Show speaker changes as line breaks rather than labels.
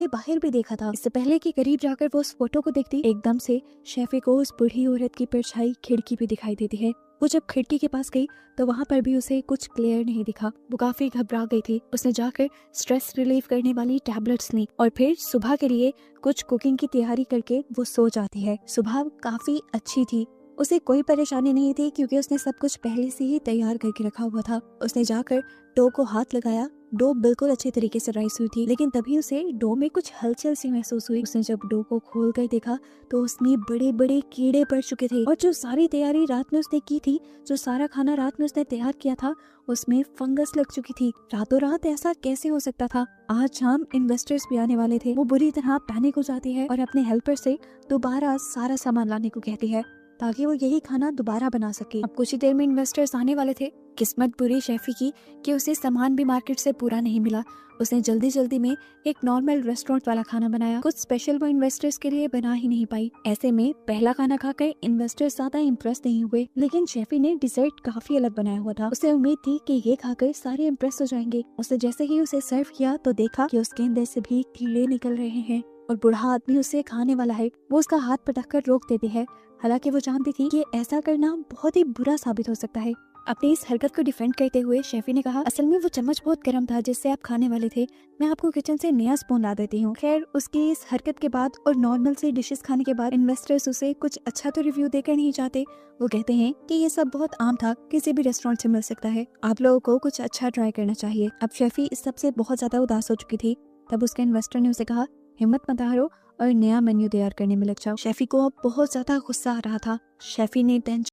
बाहर भी देखा था। इससे पहले कि करीब जाकर वो उस फोटो को देखती, एकदम से शेफी को उस बूढ़ी औरत की परछाई खिड़की पे दिखाई देती है। वो जब खिड़की के पास गई तो वहाँ पर भी उसे कुछ क्लियर नहीं दिखा। वो काफी घबरा गई थी। उसने जाकर स्ट्रेस रिलीफ करने वाली टैबलेट्स ली और फिर सुबह के लिए कुछ कुकिंग की तैयारी करके वो सो जाती है। सुबह काफी अच्छी थी, उसे कोई परेशानी नहीं थी क्योंकि उसने सब कुछ पहले से ही तैयार करके रखा हुआ था। उसने जाकर डो को हाथ लगाया, डो बिल्कुल अच्छे तरीके से राइस हुई थी, लेकिन तभी उसे डो में कुछ हलचल सी महसूस हुई। उसने जब डो को खोल कर देखा तो उसमें बड़े बड़े कीड़े पड़ चुके थे और जो सारी तैयारी रात में उसने की थी, जो सारा खाना रात में उसने तैयार किया था, उसमें फंगस लग चुकी थी। रातों रात ऐसा कैसे हो सकता था? आज शाम इन्वेस्टर्स भी आने वाले थे। वो बुरी तरह पैनिक हो जाती है और अपने हेल्पर से दोबारा सारा सामान लाने को कहती है ताकि वो यही खाना दोबारा बना सके। अब कुछ ही देर में इन्वेस्टर्स आने वाले थे। किस्मत बुरी शेफी की कि उसे सामान भी मार्केट से पूरा नहीं मिला। उसने जल्दी जल्दी में एक नॉर्मल रेस्टोरेंट वाला खाना बनाया। कुछ स्पेशल वो इन्वेस्टर्स के लिए बना ही नहीं पाई। ऐसे में पहला खाना खाकर इन्वेस्टर्स ज्यादा इम्प्रेस नहीं हुए, लेकिन शेफी ने डिजर्ट काफी अलग बनाया हुआ था। उसे उम्मीद थी कि ये खाकर सारे इम्प्रेस हो जाएंगे। उसने जैसे ही उसे सर्व किया तो देखा कि उसके अंदर से भी कीड़े निकल रहे हैं और बूढ़ा आदमी उसे खाने वाला है। वो उसका हाथ पटक कर रोक देती है, हालांकि वो जानती थी कि ऐसा करना बहुत ही बुरा साबित हो सकता है। अपनी इस हरकत को डिफेंड करते हुए शेफी ने कहा, असल में वो चम्मच बहुत गर्म था जिससे आप खाने वाले थे। मैं आपको किचन से नया स्पून ला देती हूँ। खैर, उसकी इस हरकत के बाद और नॉर्मल से डिशेस खाने के बाद इन्वेस्टर्स उसे कुछ अच्छा तो रिव्यू देकर नहीं चाहते। वो कहते हैं कि ये सब बहुत आम था, किसी भी रेस्टोरेंट से मिल सकता है, आप लोगों को कुछ अच्छा ट्राई करना चाहिए। अब शेफी इस सब से बहुत ज्यादा उदास हो चुकी थी। तब उसके इन्वेस्टर ने उसे कहा, हिम्मत मत हारो और नया मेन्यू तैयार करने में लग जाओ। शेफी को अब बहुत ज्यादा गुस्सा आ रहा था। शेफी ने टेंशन